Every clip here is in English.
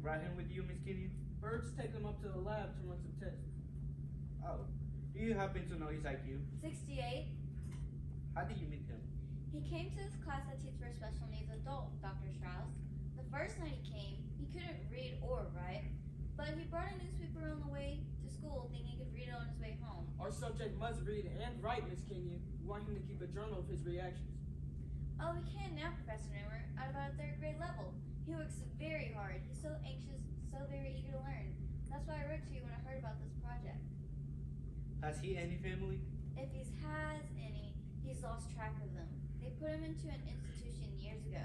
brought him with you, Miss Kitty? Bird's taking him up to the lab to run some tests. Oh. Do you happen to know his IQ? 68. How did you meet him? He came to this class I teach for special needs adult, Dr. Strauss. The first night he came, he couldn't read or write, but he brought a newspaper on the way to school thinking he could read it on his way home. Our subject must read and write, Miss Kenyon. We want him to keep a journal of his reactions. Oh, he can now, Professor Nimmer, at about a third grade level. He works very hard. He's so anxious, so very eager to learn. That's why I wrote to you when I heard about this project. Has he any family? If he has any, he's lost track of them. They put him into an institution years ago.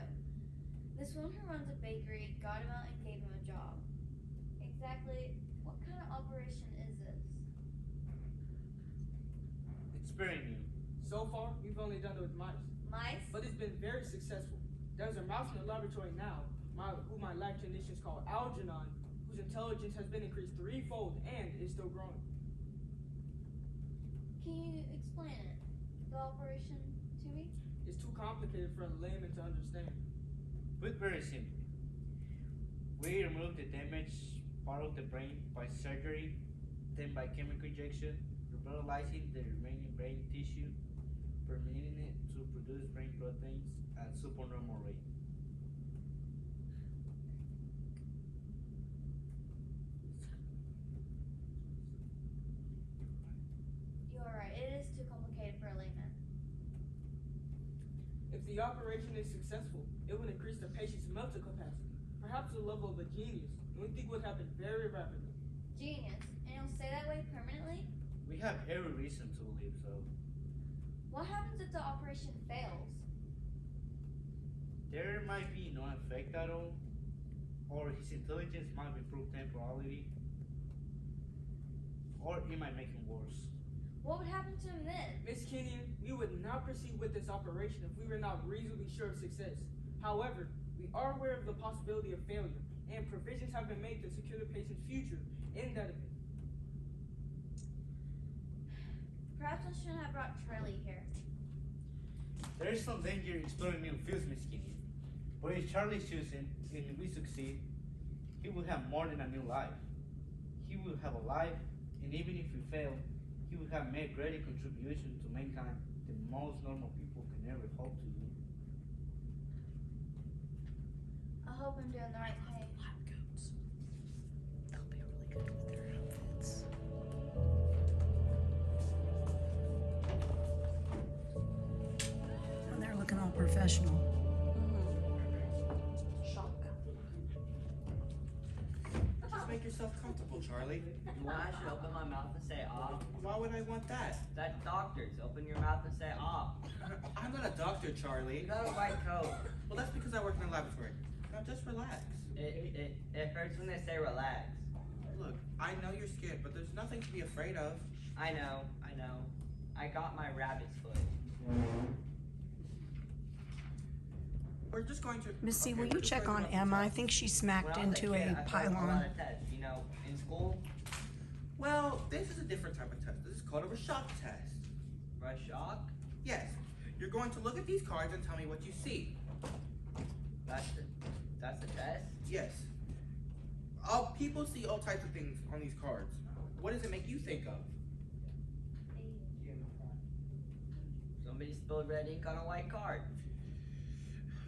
This woman who runs a bakery got him out and gave him a job. Exactly what kind of operation is this? It's very new. So far, we've only done it with mice, Mice? but it's been very successful. There's a mouse in the laboratory now, who my lab technicians call Algernon, whose intelligence has been increased threefold and is still growing. Can you explain it? The operation to me? It's too complicated for a layman to understand. But very simply. We remove the damaged part of the brain by surgery, then by chemical injection, revitalizing the remaining brain tissue, permitting it to produce brain proteins at supernormal rate. You are right. It is too complicated for a layman. If the operation is successful, it would increase the patient's mental capacity, perhaps to the level of a genius, and we think would happen very rapidly. Genius. And it'll stay that way permanently? We have every reason to believe so. What happens if the operation fails? There might be no effect at all, or his intelligence might improve temporarily, or it might make him worse. What would happen to him then? Miss Kenyon, we would not proceed with this operation if we were not reasonably sure of success. However, we are aware of the possibility of failure, and provisions have been made to secure the patient's future in that event. Perhaps I shouldn't have brought Charlie here. There is some danger in exploring new fields, Miss Kitty. But if Charlie's chosen and we succeed, he will have more than a new life. He will have a life, and even if we fail, he will have made greater contribution to mankind than most normal people can ever hope to do. I hope I'm doing the right thing. Lab coats. They'll be really good with their outfits. And they're looking all professional. Just make yourself comfortable, Charlie. You want I should open my mouth and say ah? Why would I want that? That's doctors. Open your mouth and say ah. I'm not a doctor, You Charlie. got a white coat. Well, that's because I work in a laboratory. Now just relax. It hurts when they say relax. Look, I know you're scared, but there's nothing to be afraid of. I know. I got my rabbit's foot. We're just going to. Missy, okay, will we're you just check going on to run some Emma? I tests. think she When smacked I was into kid, a I took a pylon. lot of tests. In school, Well, this is a different type of test. This is called a shock test. for a shock. Yes. You're going to look at these cards and tell me what you see. That's the test. Yes. People see all types of things on these cards. What does it make you think of? Somebody spilled red ink on a white card.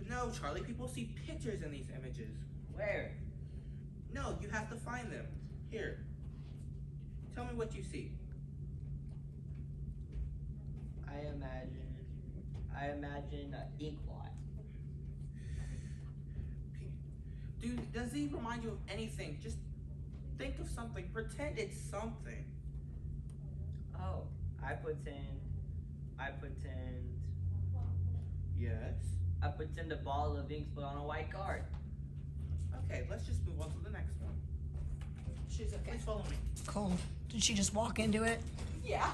No, Charlie, people see pictures in these images. Where? No, you have to find them. Here. Tell me what you see. I imagine an ink blot. Does he remind you of anything? Just think of something. Pretend it's something. Oh, I pretend Yes. a ball of ink spilled on a white card. Okay, let's just move on to the next one. She's okay. Please follow me. Cool. Did she just walk into it? Yeah.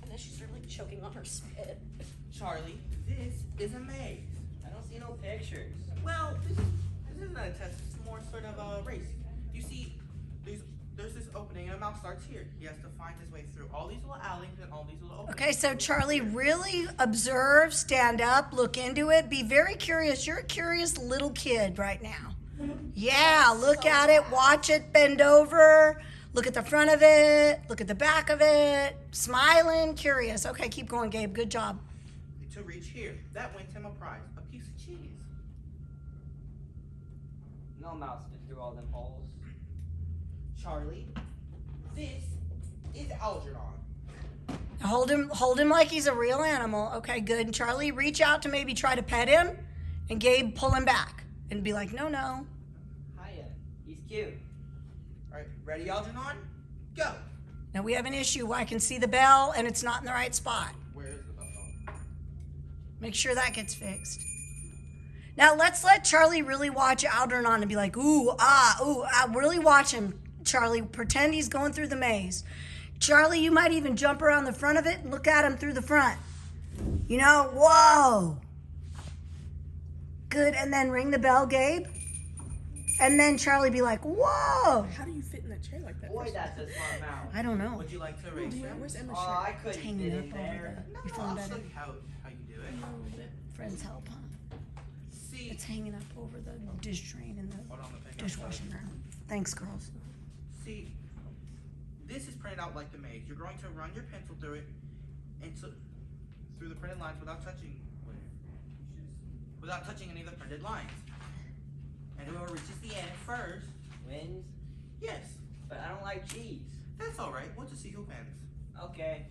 And then she's really choking on her spit. Charlie, this is a maze. I don't see no pictures. Well, this isn't a test. It's more sort of a race. You see, there's this opening and a mouse starts here. He has to find his way through all these little alleys and all these little openings. Okay, so Charlie, really observe, stand up, look into it, be very curious. You're a curious little kid right now. Yeah, look at it, watch it, bend over, look at the front of it, look at the back of it, smiling, curious. Okay, keep going, Gabe. Good job. To reach here. That wins him a prize. A piece of cheese. No mouse fit through all them holes. Charlie, this is Algernon. Hold him like he's a real animal. Okay, good. And Charlie, reach out to maybe try to pet him, and Gabe, pull him back and be like, no. Hiya. He's cute. Alright, ready, Algernon? Go! Now we have an issue. I can see the bell, and it's not in the right spot. Where is the bell? Make sure that gets fixed. Now let's let Charlie really watch Algernon and be like, ooh, really watch him, Charlie. Pretend he's going through the maze. Charlie, you might even jump around the front of it and look at him through the front. You know, whoa. Good, and then ring the bell, Gabe. And then Charlie be like, whoa. How do you fit in that chair like that? Boy, that's a smart mouse. I don't know. Would you like to race him? Where's Emma's Oh, I It's couldn't hanging fit up in over there. the, No, you feeling I'll better? show you how you do it. Friends help, huh? See, It's hanging up over the dish drain in the hold on, the dishwashing room. Thanks, girls. See, this is printed out like the maze. You're going to run your pencil through it, through the printed lines without touching any of the printed lines. And whoever reaches the end first, Wins? yes, But I don't like cheese. that's all right. We'll just see who wins. Okay.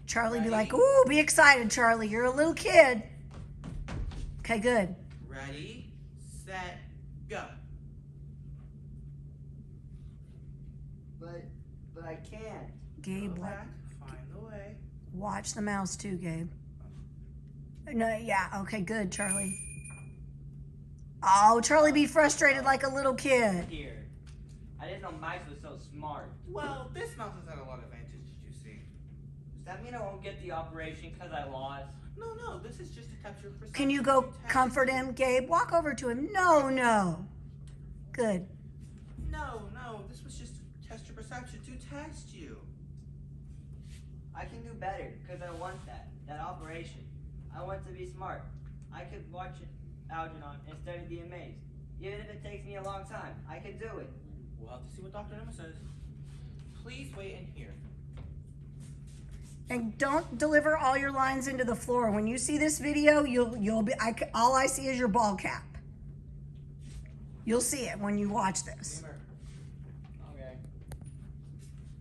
Charlie be Ready? like, ooh, be excited, Charlie. You're a little kid. Okay, good. Ready, set, go. But I can't. Gabe, Go back, find the way. watch the mouse too, Gabe. No, yeah, okay, good, Charlie. Oh, Charlie be frustrated like a little kid. Here. I didn't know mice was so smart. Well, this mouse has had a lot of advantages, you see. Does that mean I won't get the operation because I lost? No, this is just to test your perception. Can you go to test- comfort him, Gabe? Walk over to him. No. Good. No, this was just to test your perception, to test you. I can do better because I want that operation. I want to be smart. I could watch Algernon instead of being amazed. Even if it takes me a long time, I can do it. We'll have to see what Dr. Emma says. Please wait in here. And don't deliver all your lines into the floor. When you see this video, you'll be. All I see is your ball cap. You'll see it when you watch this. Okay.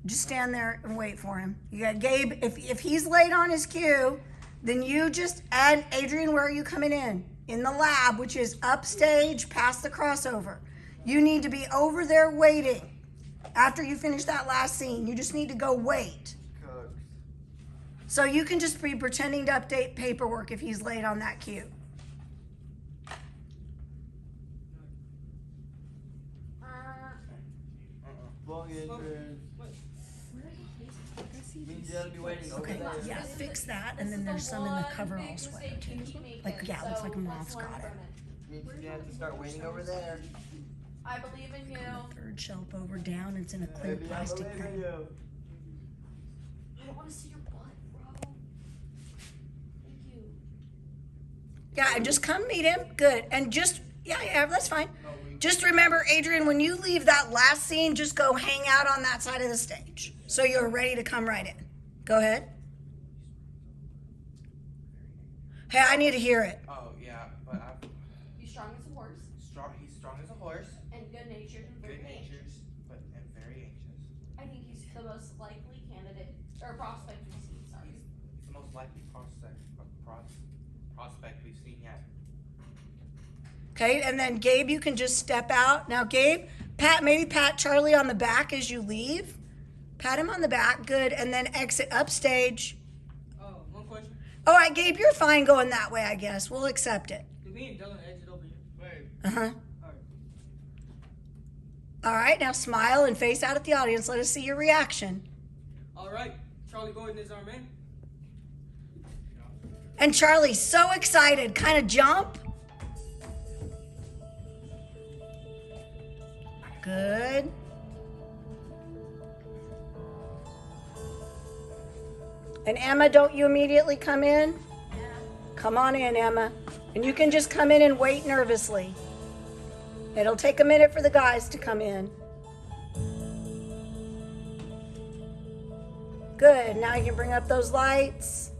Just stand there and wait for him. You got Gabe. If he's late on his cue, then you just add Adrian. Where are you coming in? In the lab, which is upstage, past the crossover. You need to be over there waiting. After you finish that last scene, you just need to go wait. So you can just be pretending to update paperwork if he's late on that cue. Long entrance. Means you'll be waiting over Okay, there. yeah, fix that, and then there's some in the coverall sweater too. Like, yeah, it looks like a moth's got it. Means you have to start waiting over there. I believe in you. Third shelf over down, it's in a clear Maybe I plastic believe in thing. you. I don't want to see your butt, bro. Thank you. Yeah, and just come meet him. Good. And just, yeah, that's fine. Just remember, Adrian, when you leave that last scene, just go hang out on that side of the stage. So you're ready to come right in. Go ahead. Hey, I need to hear it. Oh, yeah, but He's strong as a horse he's strong as a horse, and good-natured and very good anxious. natured, and very anxious. I think he's the most likely candidate or prospect we've seen. Sorry. He's the most likely prospect we've seen yet. Okay, and then Gabe, you can just step out. Now, Gabe, maybe pat Charlie on the back as you leave. Pat him on the back, good, and then exit upstage. One question. All right, Gabe, you're fine going that way, I guess. We'll accept it. Do me and Dylan exit over here? Right. Uh-huh. Alright. All right, now smile and face out at the audience. Let us see your reaction. Alright. Charlie Gordon is our man. And Charlie's so excited, kind of jump. Good. And Emma, don't you immediately come in? Yeah. Come on in, Emma. And you can just come in and wait nervously. It'll take a minute for the guys to come in. Good. Now you can bring up those lights.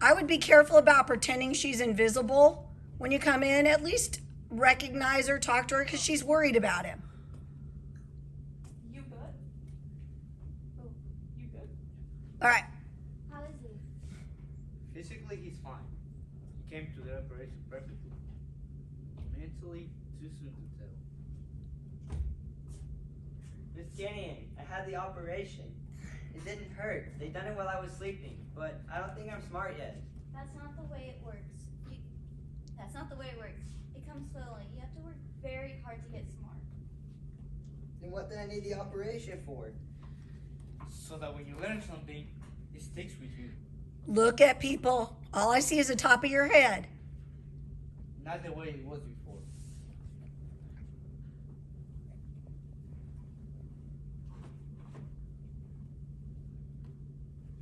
I would be careful about pretending she's invisible when you come in. At least recognize her, talk to her, because she's worried about him. You good? Oh, you good? All right. How is he? Physically, he's fine. He came to the operation perfectly. Mentally, too soon to tell. Miss Kenyon, I had the operation. It didn't hurt. They done it while I was sleeping, but I don't think I'm smart yet. That's not the way it works. That's not the way it works. It comes slowly. You have to work very hard to get smart. Then what did I need the operation for? So that when you learn something, it sticks with you. Look at people. All I see is the top of your head. Not the way it was before.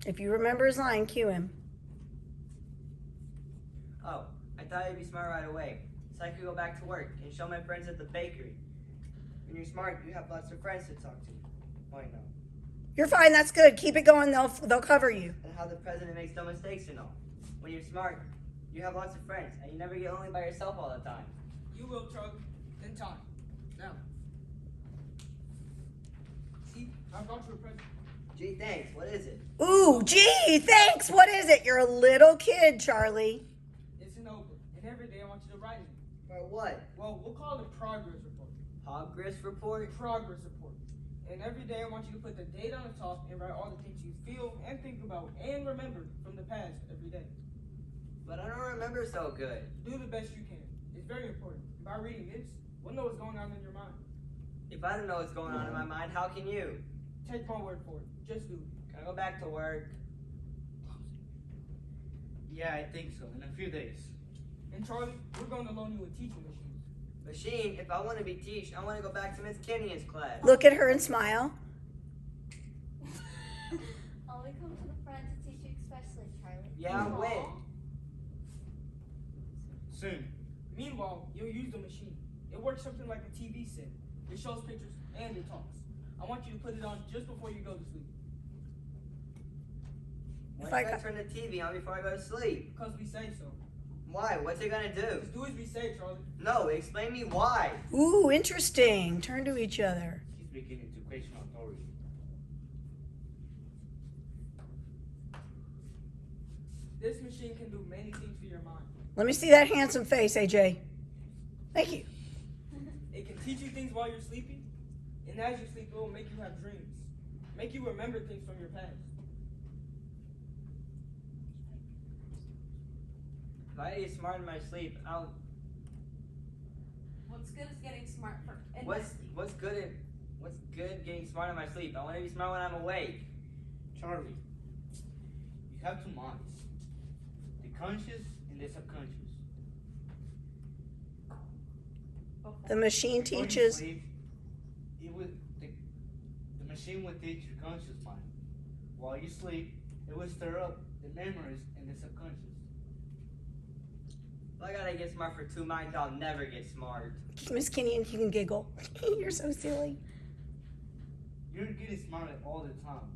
If you remember his line, cue him. Oh, I thought I'd be smart right away, so I could go back to work and show my friends at the bakery. When you're smart, you have lots of friends to talk to. Why no? You're fine. That's good. Keep it going. They'll cover you. And how the president makes no mistakes and all. When you're smart, you have lots of friends, and you never get lonely by yourself all the time. You will, Charlie. In time. Now. See, I brought you a present. Gee, thanks. What is it? Ooh, gee, thanks. What is it? You're a little kid, Charlie. It's an open, and every day I want you to write it. For what? Well, we'll call it a progress report. Progress report? Progress report. And every day I want you to put the date on the top and write all the things you feel and think about and remember from the past every day. But I don't remember so good. Do the best you can. It's very important. By reading this, we'll know what's going on in your mind. If I don't know what's going on in my mind, how can you? Take my word for it. Just do it. Can I go back to work? Yeah, I think so. In a few days. And Charlie, we're going to loan you a teaching machine. Machine, if I want to be teach, I want to go back to Miss Kenyon's class. Look at her and smile. I'll come to the front to teach you especially, Charlie. Yeah, Aw. when? Soon. Meanwhile, you'll use the machine. It works something like a TV set. It shows pictures and it talks. I want you to put it on just before you go to sleep. Why If I should I got- turn the TV on before I go to sleep? Because we say so. Why? What's it gonna do? Just do as we say, Charlie. No, explain me why. Ooh, interesting. Turn to each other. He's beginning to question authority. This machine can do many things for your mind. Let me see that handsome face, AJ. Thank you. It can teach you things while you're sleeping, and as you sleep, it will make you have dreams. Make you remember things from your past. If I get smart in my sleep, I'll. What's good is getting smart for What's good getting smart in my sleep? I want to be smart when I'm awake. Charlie, you have two minds. The conscious and the subconscious. The machine Before you teaches. sleep, the machine will teach your conscious mind. While you sleep, it will stir up the memories in the subconscious. If I gotta get smart for two minds, I'll never get smart. Miss Kenyon, you can giggle. You're so silly. You're getting smarter all the time.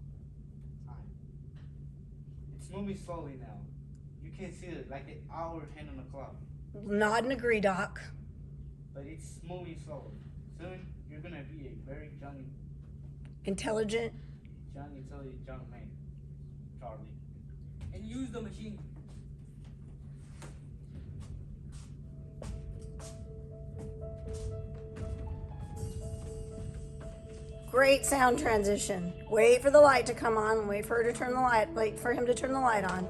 It's moving slowly now. You can see it like the hour hand on the clock. Nod and agree, Doc. But it's moving slowly. Soon, you're gonna be a very Intelligent. intelligent young man, Charlie. And use the machine. Great sound transition. Wait for the light to come on. Wait for her to turn the light. Wait for him to turn the light on.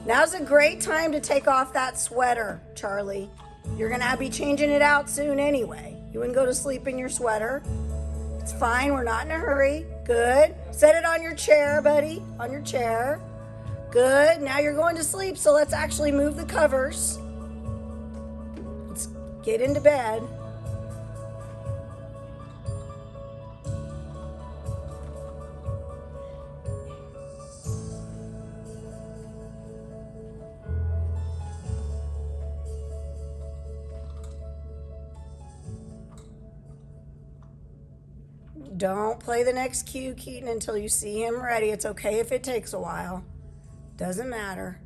Now's a great time to take off that sweater, Charlie. You're gonna be changing it out soon anyway. You wouldn't go to sleep in your sweater. It's fine. We're not in a hurry. Good. Set it on your chair, buddy. On your chair. Good. Now you're going to sleep, so let's actually move the covers. Let's get into bed. Don't play the next cue, Keaton, until you see him ready. It's okay if it takes a while. Doesn't matter.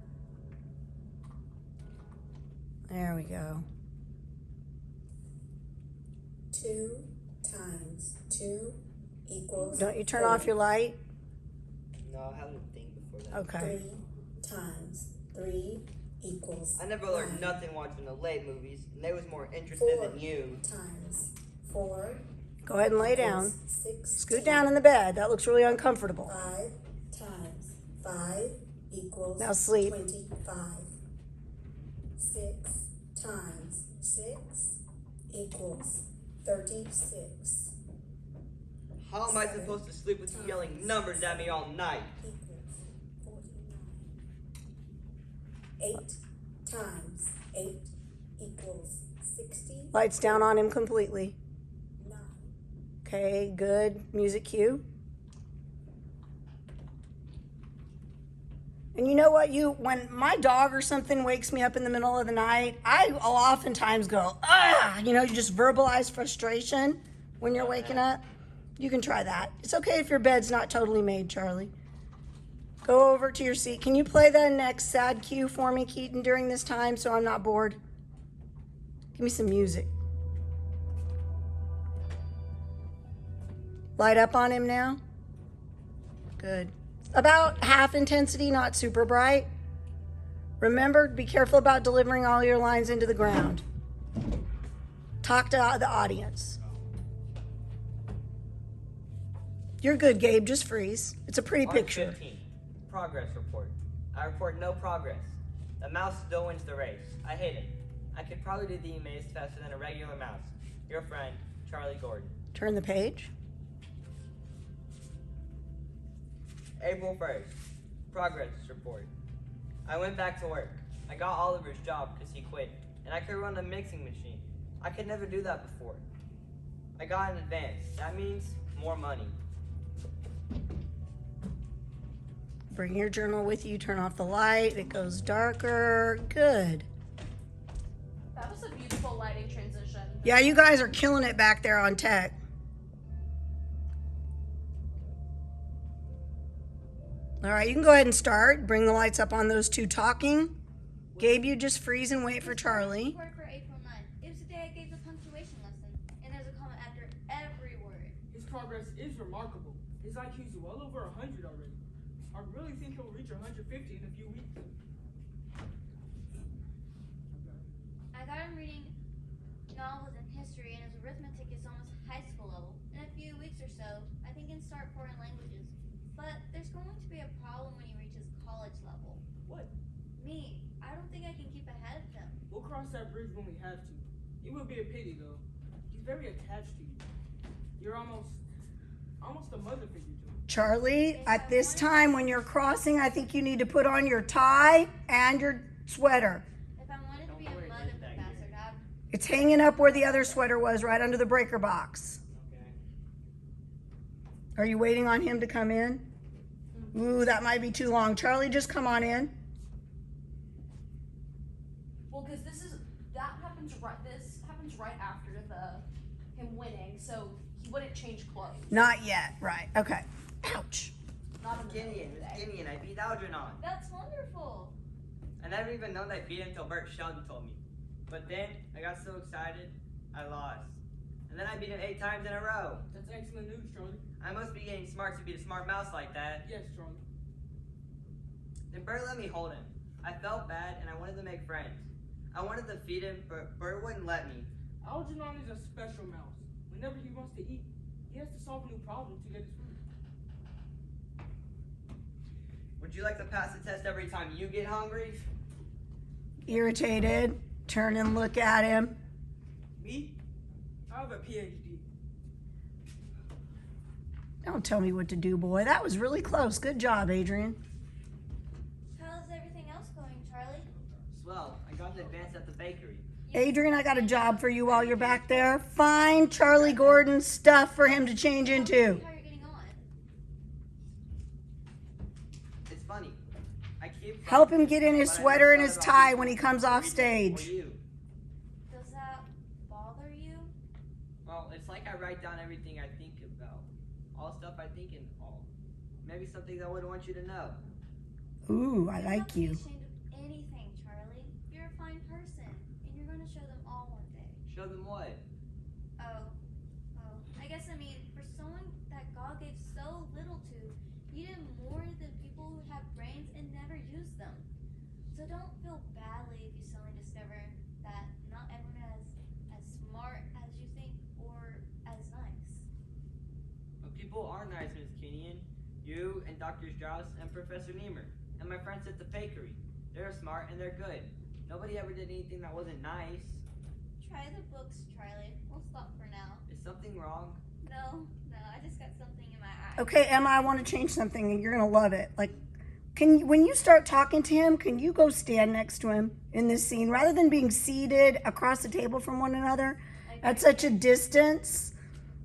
There we go. 2 times 2 equals. Don't you turn off your light? No, I haven't think before that. Okay. 3 times 3 equals. I never learned 9. nothing watching the late movies, and they was more interested 4 than you. times 4. Go ahead and lay down. 6. Scoot down in the bed. That looks really uncomfortable. 5 times 5 equals. Now sleep. 25. 6 times 6 equals 36. How am I supposed to sleep with you yelling numbers at me all night? Equals 49. 8 times 8 equals 60. Lights down on him completely. 9. Okay, good. Music cue. And you know what? When my dog or something wakes me up in the middle of the night, I'll oftentimes go, ah! You just verbalize frustration when you're waking up. You can try that. It's okay if your bed's not totally made, Charlie. Go over to your seat. Can you play the next sad cue for me, Keaton, during this time so I'm not bored? Give me some music. Light up on him now. Good. About half intensity, not super bright. Remember, be careful about delivering all your lines into the ground. Talk to the audience. You're good, Gabe. Just freeze. It's a pretty picture. 15. Progress report. I report no progress. The mouse still wins the race. I hate it. I could probably do the maze faster than a regular mouse. Your friend, Charlie Gordon. Turn the page. April 1st. Progress report. I went back to work. I got Oliver's job because he quit, and I could run the mixing machine. I could never do that before. I got an advance. That means more money. Bring your journal with you. Turn off the light. It goes darker. Good. That was a beautiful lighting transition. Yeah, you guys are killing it back there on tech. All right, you can go ahead and start. Bring the lights up on those two talking. Gabe, you just freeze and wait for Charlie. Word for April 9th. It was the day I gave the punctuation lesson, and there's a comma after every word. His progress is remarkable. His IQ's well over 100 already. I really think he'll reach 150 in a few weeks. I got him reading novels and history, and his arithmetic is almost high school level. In a few weeks or so, I think he can start foreign languages. But there's going to be a problem when he reaches college level. What? Me, I don't think I can keep ahead of him. We'll cross that bridge when we have to. It would be a pity, though. He's very attached to you. You're almost a mother figure to him. Charlie, at this time when you're crossing, I think you need to put on your tie and your sweater. If I wanted to be a mother professor, Dad, It's hanging up where the other sweater was, right under the breaker box. Okay. Are you waiting on him to come in? Ooh, that might be too long. Charlie, just come on in. Well, because this happens right after him winning, so he wouldn't change clothes. Not yet, right. Okay. Ouch. Not in the middle Gideon, of the it's day. Gideon. I beat Algernon. that's wonderful. I never even known I beat him until Bert Sheldon told me. But then I got so excited, I lost. And then I beat him 8 times in a row. That's excellent news, Charlie. I must be getting smart to beat a smart mouse like that. Yes, Charlie. Then Bert let me hold him. I felt bad and I wanted to make friends. I wanted to feed him, but Bert wouldn't let me. Algernon is a special mouse. Whenever he wants to eat, he has to solve a new problem to get his food. Would you like to pass the test every time you get hungry? Irritated. Turn and look at him. Me? I have a PhD. Don't tell me what to do, boy. That was really close. Good job, Adrian. How's everything else going, Charlie? Swell, I got an advance at the bakery. Adrian, I got a job for you while you're back there. Find Charlie Gordon's stuff for him to change into. How you're getting on? It's funny. I keep Help him get in his but I sweater and never his thought about tie it when he comes off for stage. you. Does that bother you? Well, it's like I write down everything I think about. all stuff I think and all. Maybe something I wouldn't want you to know. Ooh, I like you. You're not ashamed of anything, Charlie. You're a fine person, and you're going to show them all one day. Show them what? Oh, I guess I mean, for someone that God gave so little to, you did more than people who have brains and never use them. So don't feel badly if you suddenly discover that not everyone is as smart as you think or as nice. But people are nice, Miss Kenyon. You and Dr. Strauss and Professor Niemer and my friends at the bakery. They're smart and they're good. Nobody ever did anything that wasn't nice. Try the books, Charlie. We'll stop for now. Is something wrong? No, I just got something in my eye. Okay, Emma, I want to change something and you're going to love it. Like, when you start talking to him, can you go stand next to him in this scene rather than being seated across the table from one another at such a distance?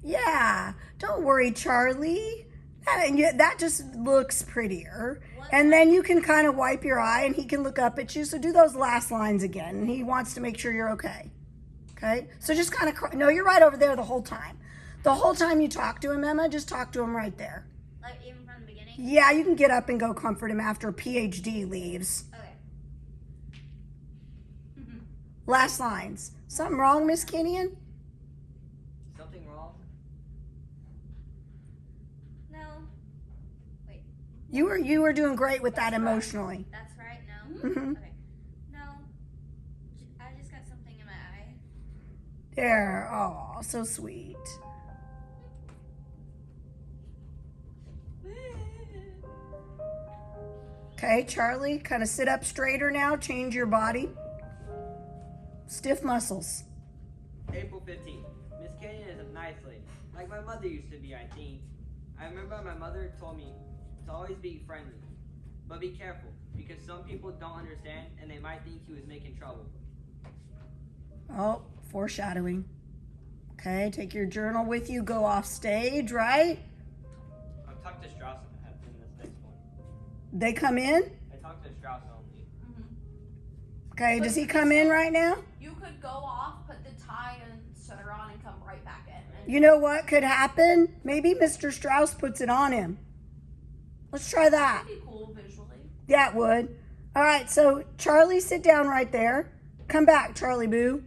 Yeah, don't worry, Charlie. That just looks prettier. And then you can kind of wipe your eye and he can look up at you. So do those last lines again. And he wants to make sure you're okay. Okay? So just kind of, no, you're right over there the whole time. The whole time you talk to him, Emma, just talk to him right there. Like even from the beginning? Yeah, you can get up and go comfort him after PhD leaves. Okay. Last lines. Something wrong, Miss Kenyon? Something wrong? No. Wait. You were doing great with that emotionally. That's right. No. Mm-hmm. Okay. No. I just got something in my eye. There. Oh, so sweet. Okay, Charlie, kind of sit up straighter now. Change your body. Stiff muscles. April 15th. Miss Kenyon is a nice lady. Like my mother used to be, I think. I remember my mother told me to always be friendly. But be careful, because some people don't understand and they might think he was making trouble. Oh, foreshadowing. Okay, take your journal with you. Go off stage, right? I've talked to Strauss in this next one. They come in? I talked to Strauss only. Okay, does he come in right now? You could go off, put the tie and sweater on, and come right back in. And You know what could happen? Maybe Mr. Strauss puts it on him. Let's try that. that'd be cool visually. Yeah, it would. All right, so Charlie, sit down right there. Come back, Charlie Boo.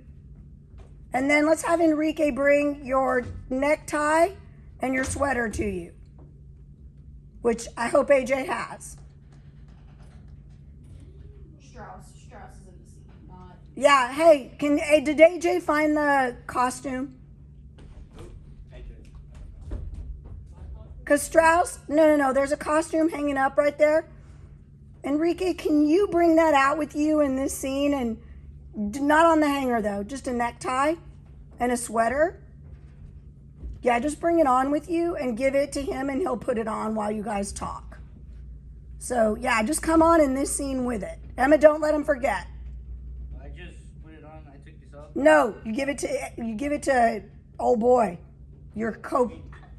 And then let's have Enrique bring your necktie and your sweater to you, which I hope AJ has. Strauss is in the scene, not. Yeah, hey, did AJ find the costume? Because Strauss, no, there's a costume hanging up right there. Enrique, can you bring that out with you in this scene? And not on the hanger, though, just a necktie and a sweater. Yeah, just bring it on with you and give it to him, and he'll put it on while you guys talk. So, yeah, just come on in this scene with it. Emma, don't let him forget. I just put it on. I took this off. No, you give it to old boy.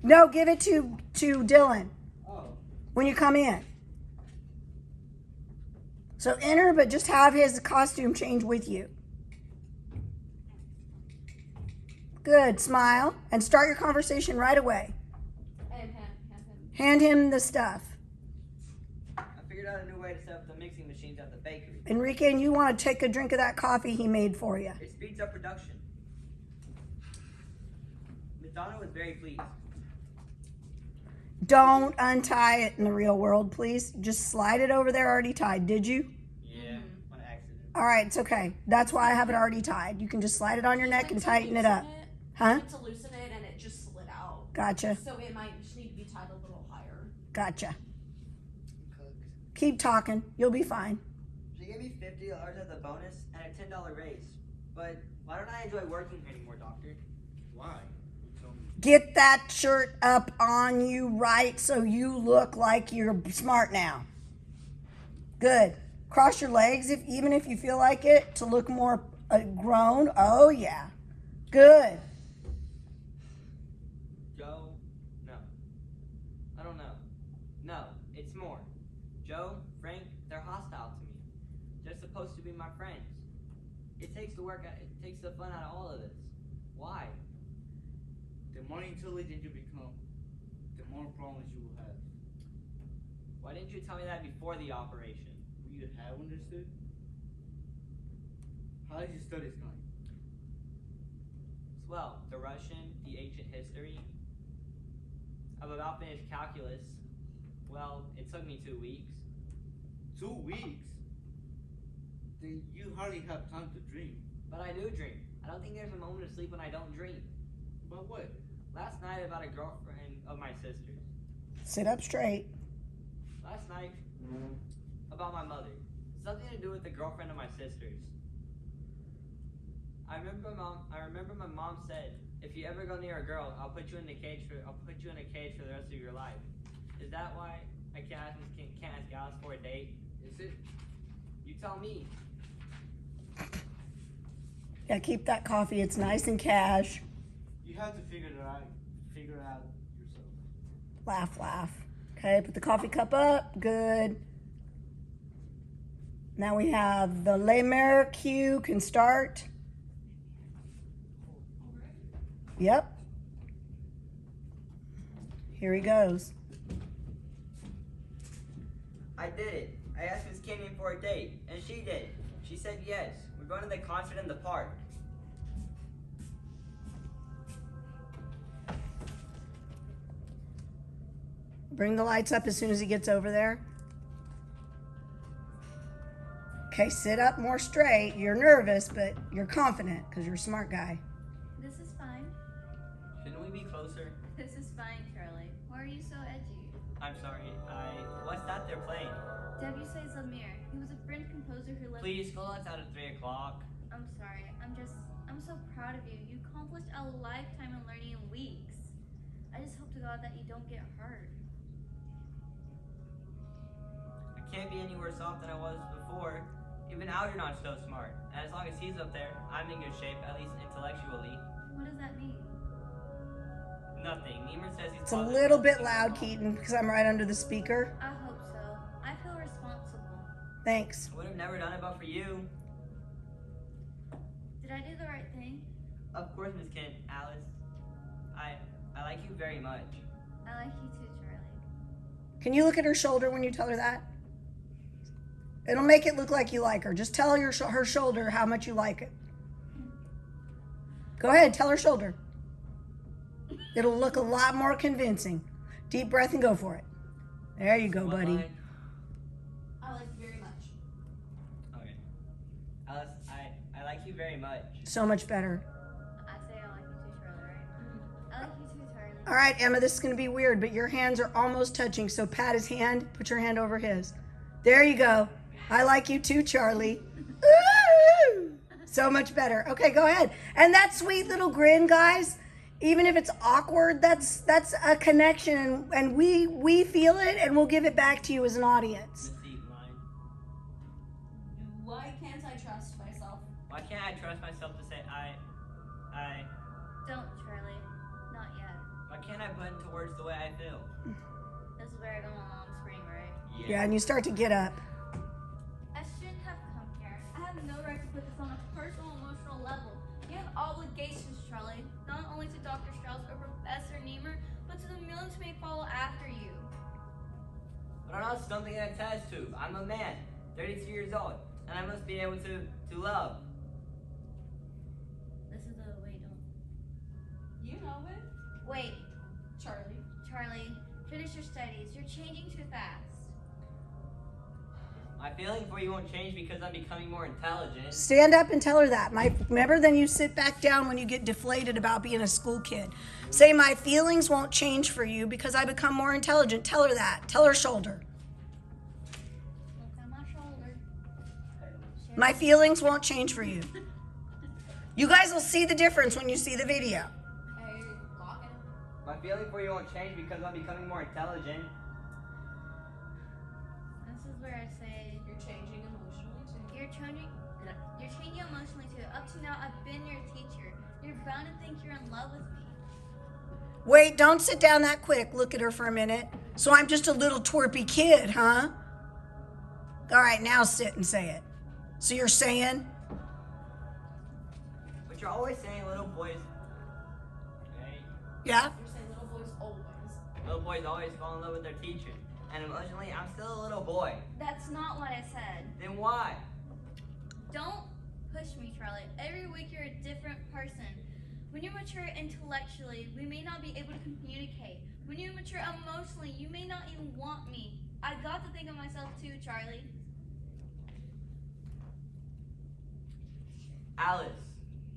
No, give it to Dylan Oh. when you come in. So enter, but just have his costume change with you. Good, smile, and start your conversation right away. And him. Hand him the stuff. I figured out a new way to set up the mixing machines at the bakery. Enrique, and you want to take a drink of that coffee he made for you. It speeds up production. Madonna was very pleased. Don't untie it in the real world, please. Just slide it over there already tied. Did you? Yeah, on accident. All right, it's okay. That's why I have it already tied. You can just slide it on your neck and tighten it up. Huh? To loosen it, and it just slid out. Gotcha. So it might just need to be tied a little higher. Gotcha. Keep talking. You'll be fine. She gave me $50 as a bonus and a $10 raise. But why don't I enjoy working here anymore, Doctor? Why? You told me. Get that shirt up on you right so you look like you're smart now. Good. Cross your legs even if you feel like it to look more grown. Oh, yeah. Good. Joe? No. I don't know. No, it's more. Joe, Frank, they're hostile to me. They're supposed to be my friends. It takes the fun out of all of this. Why? The more intelligent you become, the more problems you will have. Why didn't you tell me that before the operation? Will you have understood? How is your studies going? Well, the Russian, the ancient history. I've about finished calculus. Well, it took me 2 weeks. 2 weeks? Then you hardly have time to dream. But I do dream. I don't think there's a moment of sleep when I don't dream. About what? Last night about a girlfriend of my sister's. Sit up straight. Last night about my mother. Something to do with the girlfriend of my sister's. I remember my mom said, if you ever go near a girl, I'll put you in a cage for the rest of your life. Is that why I can't ask Alice for a date? Is it? You tell me. Yeah, keep that coffee. It's nice and cash. You have to figure it out yourself. Laugh, laugh. Okay, put the coffee cup up. Good. Now we have the Le Mer cue can start. Yep. Here he goes. I did it. I asked Miss Kenyon for a date, and she did. She said yes. We're going to the concert in the park. Bring the lights up as soon as he gets over there. Okay, sit up more straight. You're nervous, but you're confident because you're a smart guy. This is fine. Shouldn't we be closer? This is fine, Charlie. Why are you so edgy? I'm sorry. What's that they're playing? Debussy Zamir. He was a French composer who lived. Please, go let's out at 3 o'clock. I'm sorry. I'm so proud of you. You accomplished a lifetime in learning in weeks. I just hope to God that you don't get hurt. I can't be any worse off than I was before. Even Algernon's so smart. And as long as he's up there, I'm in good shape, at least intellectually. What does that mean? Nothing. Niemer says he's It's a positive little bit something's loud, wrong. Keaton, because I'm right under the speaker. I hope so. I feel responsible. Thanks. I would have never done it but for you. Did I do the right thing? Of course, Miss Kent. Alice. I like you very much. I like you too, Charlie. Can you look at her shoulder when you tell her that? It'll make it look like you like her. Just tell her shoulder how much you like it. Go ahead, tell her shoulder. It'll look a lot more convincing. Deep breath and go for it. There you go, What buddy. line? I like you very much. Okay. Alice, I like you very much. So much better. I say I like you too, Charlie, right? I like you too, Charlie. All right, Emma, this is going to be weird, but your hands are almost touching, so pat his hand. Put your hand over his. There you go. I like you too, Charlie. Ooh, so much better. Okay, go ahead. And that sweet little grin, guys, even if it's awkward, that's a connection, and we feel it, and we'll give it back to you as an audience. Missy, line. Why can't I trust myself? Why can't I trust myself to say I... Don't, Charlie. Not yet. Why can't I put into words the way I feel? This is where I go on long spring, right? Yeah, and you start to get up. I shouldn't have come here. I have no right to put this on a personal, emotional level. You have obligations, Charlie, not only to Dr. Strauss or Professor Niemer, but to the millions who may follow after you. But I'm not something to attest to. I'm a man, 32 years old, and I must be able to love. This is a wait, don't. You know it. Wait, Charlie. finish your studies. You're changing too fast. My feeling for you won't change because I'm becoming more intelligent. Stand up and tell her that. Remember, then you sit back down when you get deflated about being a school kid. Say, my feelings won't change for you because I become more intelligent. Tell her that. Tell her shoulder. Look on my shoulder. My feelings won't change for you. You guys will see the difference when you see the video. Hey, lock it. My feeling for you won't change because I'm becoming more intelligent. This is where I say You're changing emotionally too. you're changing emotionally too. Up to now, I've been your teacher. You're bound to think you're in love with me. Wait, don't sit down that quick. Look at her for a minute. So I'm just a little twerpy kid, huh? All right, now sit and say it. So you're saying, But you're always saying little boys. Okay. yeah? You're saying little boys always. Little boys always fall in love with their teacher. And emotionally, I'm still a little boy. That's not what I said. Then why? Don't push me, Charlie. Every week you're a different person. When you mature intellectually, we may not be able to communicate. When you mature emotionally, you may not even want me. I got to think of myself too, Charlie. Alice,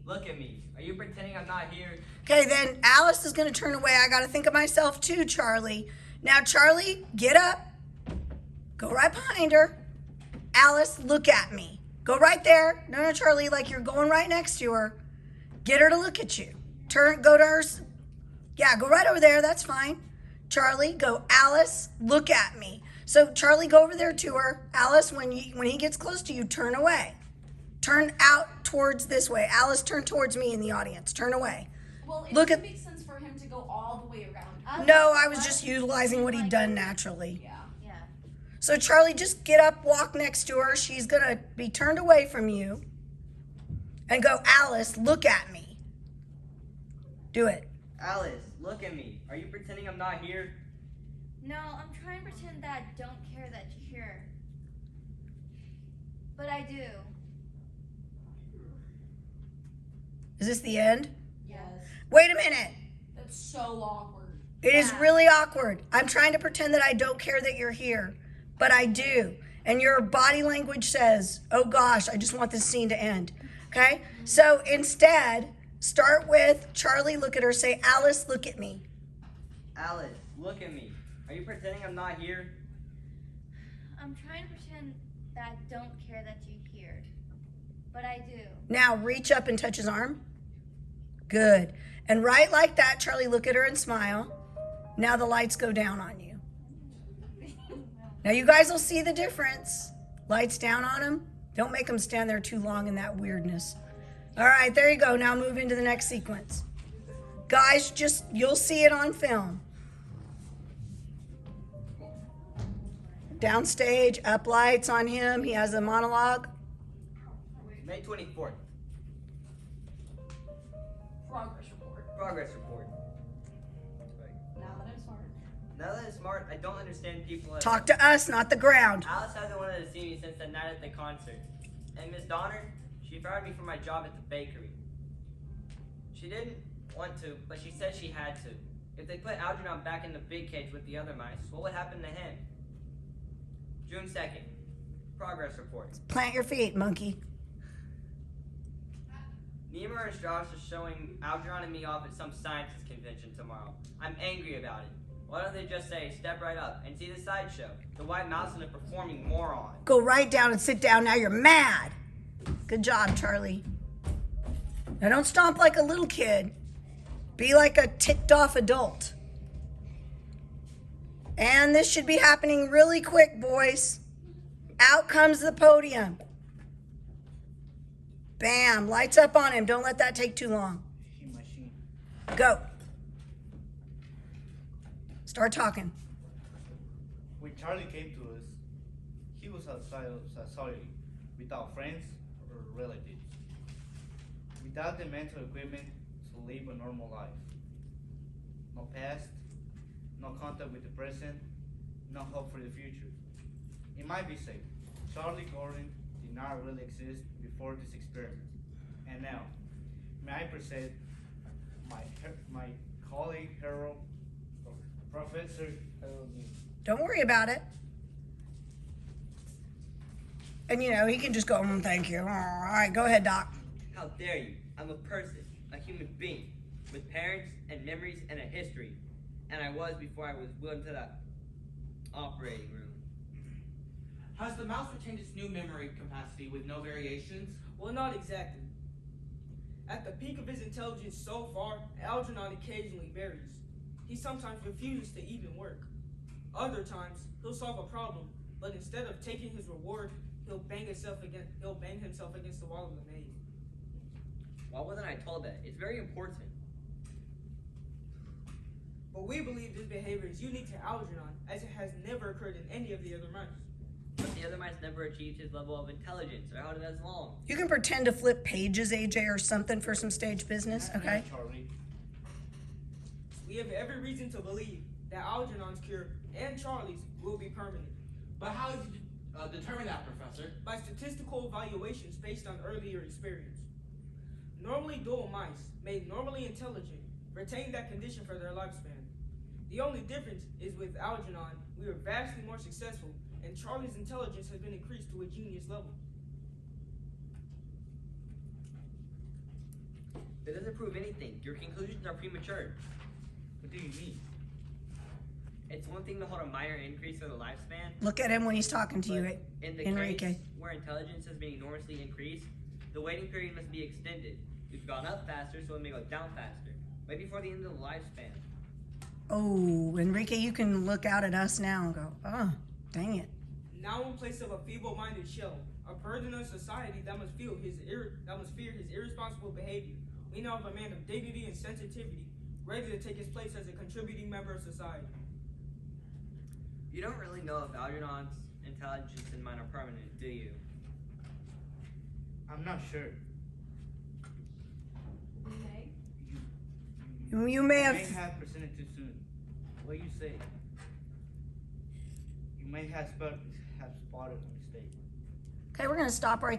look at me. Are you pretending I'm not here? Okay, then Alice is going to turn away. I got to think of myself too, Charlie. Now, Charlie, get up. Go right behind her. Alice, look at me. Go right there. No, Charlie, like you're going right next to her. Get her to look at you. Go to her. Yeah, go right over there. That's fine. Charlie, go. Alice, look at me. So, Charlie, go over there to her. Alice, when he gets close to you, turn away. Turn out towards this way. Alice, turn towards me in the audience. Turn away. Well, it Look doesn't at- make sense for him to go all the way around. No, I was just utilizing what he'd done naturally. Yeah. Yeah. So, Charlie, just get up, walk next to her. She's going to be turned away from you. And go, Alice, look at me. Do it. Alice, look at me. Are you pretending I'm not here? No, I'm trying to pretend that I don't care that you're here. But I do. Is this the end? Yes. Wait a minute. That's so awkward. It is Yeah. really awkward. I'm trying to pretend that I don't care that you're here, but I do. And your body language says, oh gosh, I just want this scene to end. Okay? So instead, start with Charlie, look at her, say, Alice, look at me. Alice, look at me. Are you pretending I'm not here? I'm trying to pretend that I don't care that you're here. But I do. Now reach up and touch his arm. Good. And right like that, Charlie, look at her and smile. Now the lights go down on you. Now you guys will see the difference. Lights down on him. Don't make him stand there too long in that weirdness. All right, there you go. Now move into the next sequence. Guys, just, you'll see it on film. Downstage, up lights on him. He has a monologue. May 24th. Progress report. Progress report. Now that I'm smart. Now that I'm smart, I don't understand people. Talk to us, not the ground. Alice hasn't wanted to see me since the night at the concert. And Miss Donner, she fired me for my job at the bakery. She didn't want to, but she said she had to. If they put Algernon back in the big cage with the other mice, what would happen to him? June 2nd. Progress report. Plant your feet, monkey. Nemo and Strauss are showing Algernon and me off at some scientist convention tomorrow. I'm angry about it. Why don't they just say, step right up and see the sideshow? The white mouse and the performing moron. Go right down and sit down. Now you're mad. Good job, Charlie. Now don't stomp like a little kid. Be like a ticked off adult. And this should be happening really quick, boys. Out comes the podium. Bam, lights up on him. Don't let that take too long. Go. Start talking. When Charlie came to us, he was sorry, without friends or relatives, without the mental equipment to live a normal life. No past, no contact with the present, no hope for the future. It might be safe. Charlie Gordon did not really exist before this experiment. And now, may I present my colleague, hero, Professor Harold Newman. Don't worry about it. And you know, he can just go, thank you. All right, go ahead, Doc. How dare you? I'm a person, a human being, with parents and memories and a history. And I was before I was wheeled into that operating room. Has the mouse retained its new memory capacity with no variations? Well, not exactly. At the peak of his intelligence so far, Algernon occasionally varies. He sometimes refuses to even work. Other times, he'll solve a problem, but instead of taking his reward, he'll bang himself against the wall of the maze. Why wasn't I told that? It's very important. But we believe this behavior is unique to Algernon, as it has never occurred in any of the other mice. But the other mice never achieved his level of intelligence or held it as long. You can pretend to flip pages, AJ, or something for some stage business, okay? Charlie. We have every reason to believe that Algernon's cure and Charlie's will be permanent. But how did you determine that, Professor? By statistical evaluations based on earlier experience. Normally dual mice, made normally intelligent, retain that condition for their lifespan. The only difference is with Algernon, we were vastly more successful, and Charlie's intelligence has been increased to a genius level. That doesn't prove anything. Your conclusions are premature. What do you mean? It's one thing to hold a minor increase of the lifespan. Look at him when he's talking to you, But in the Enrique. case where intelligence has been enormously increased, the waiting period must be extended. We've gone up faster, so it may go down faster. Right before the end of the lifespan. Oh, Enrique, you can look out at us now and go, oh, dang it. Now in place of a feeble-minded shell, a burden of society that must fear his irresponsible behavior, we now have a man of dignity and sensitivity, ready to take his place as a contributing member of society. You don't really know if Algernon's intelligence and mine are permanent, do you? I'm not sure. Okay. You may You have. may have presented too soon. What you say? You may have spotted a mistake. Okay, we're going to stop right